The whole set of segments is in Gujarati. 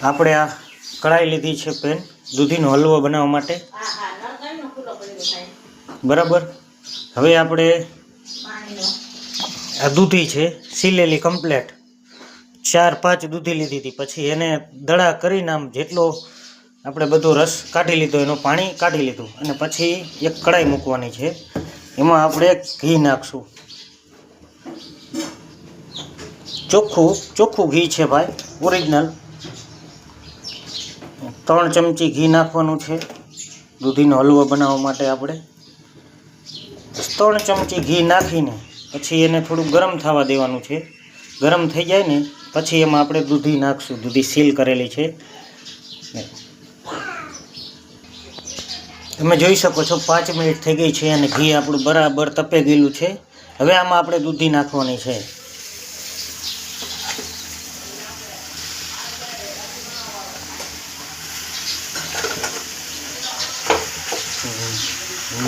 આપણે આ કઢાઈ લીધી છે પેન દૂધીનો હલવો બનાવવા માટે, બરાબર। હવે આપણે આ દૂધી છે સીલેલી કમ્પ્લેટ 4-5 દૂધી લીધી હતી, પછી એને દડા કરીને આમ જેટલો આપણે બધો રસ કાઢી લીધો એનું પાણી કાઢી લીધું, અને પછી એક કઢાઈ મૂકવાની છે, એમાં આપણે ઘી નાખશું। ચોખ્ખું ઘી છે ભાઈ, ઓરિજિનલ। 3 ચમચી ઘી નાખવાનું છે દૂધીનો હલવો બનાવવા માટે। આપણે 3 ચમચી ઘી નાખીને પછી એને થોડું ગરમ થવા દેવાનું છે। ગરમ થઈ જાય ને પછી એમાં આપણે દૂધી નાખશું, દૂધી સીલ કરેલી છે। તમે જોઈ શકો છો 5 મિનિટ થઈ ગઈ છે અને ઘી આપણું બરાબર તપે ગયેલું છે। હવે આમાં આપણે દૂધી નાખવાની છે।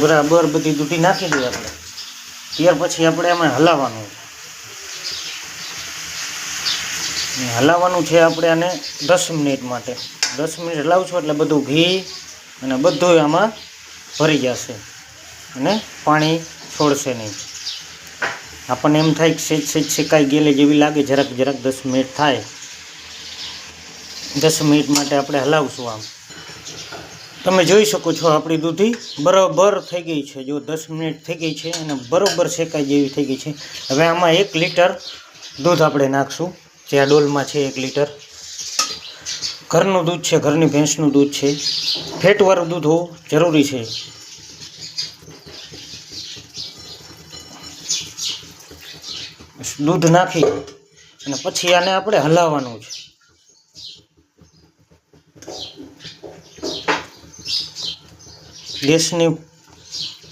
બરાબર બધી દૂધી નાખી દઈએ આપણે, ત્યાર પછી આપણે એમાં હલાવવાનું છે। આપણે આને 10 મિનિટ માટે 10 મિનિટ હલાવશું એટલે બધું ઘી અને બધું આમાં ભરી જશે અને પાણી છોડશે નહીં। આપણને એમ થાય કે સેજ શેકાઈ ગયેલી જેવી લાગે, જરાક 10 મિનિટ થાય, 10 મિનિટ માટે આપણે હલાવશું। આમ તમે જોઈ શકો છો આપણી દૂધી બરાબર થઈ ગઈ છે। જો 10 મિનિટ થઈ ગઈ છે અને બરાબર શેકાઈ જેવી થઈ ગઈ છે। હવે આમાં 1 લીટર દૂધ આપણે નાખશું, જે આ ડોલમાં છે 1 લીટર। ઘરનું દૂધ છે, ઘરની ભેંસનું દૂધ છે, ફેટવાળું દૂધ હોવું જરૂરી છે। દૂધ નાખી અને પછી આને આપણે હલાવવાનું છે। ગેસની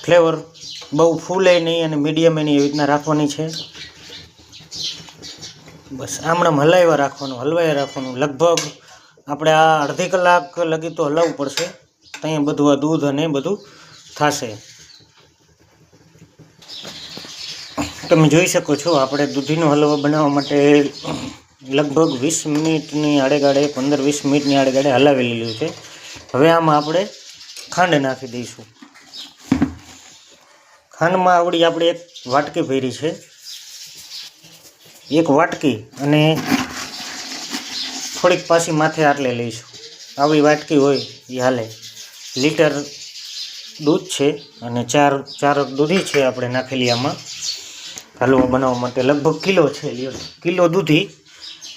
ફ્લેવર બહુ ફૂલે નહીં અને મીડિયમ એની એવી રીતના રાખવાની છે। બસ આમણામ હલાવ્યા રાખવાનું, લગભગ આપણે આ અડધી કલાક લગી તો હલાવવું પડશે, ત્યાં બધું આ દૂધ અને બધું થશે। તમે જોઈ શકો છો આપણે દૂધીનો હલવો બનાવવા માટે લગભગ 20 મિનિટની આડેગાડે 15-20 મિનિટની આડેગાડે હલાવી લીધું છે। હવે આમાં આપણે ખાંડ નાખી દઈશું। ખાંડમાં આવડી આપણે 1 વાટકી ભરી છે, 1 વાટકી, અને થોડીક પાછી માથે આટલે લઈશું, આવી વાટકી હોય એ હાલે। લીટર દૂધ છે અને 4 દૂધી છે આપણે નાખેલી આમાં હલવો બનાવવા માટે, લગભગ કિલો છે, કિલો દૂધી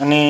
અને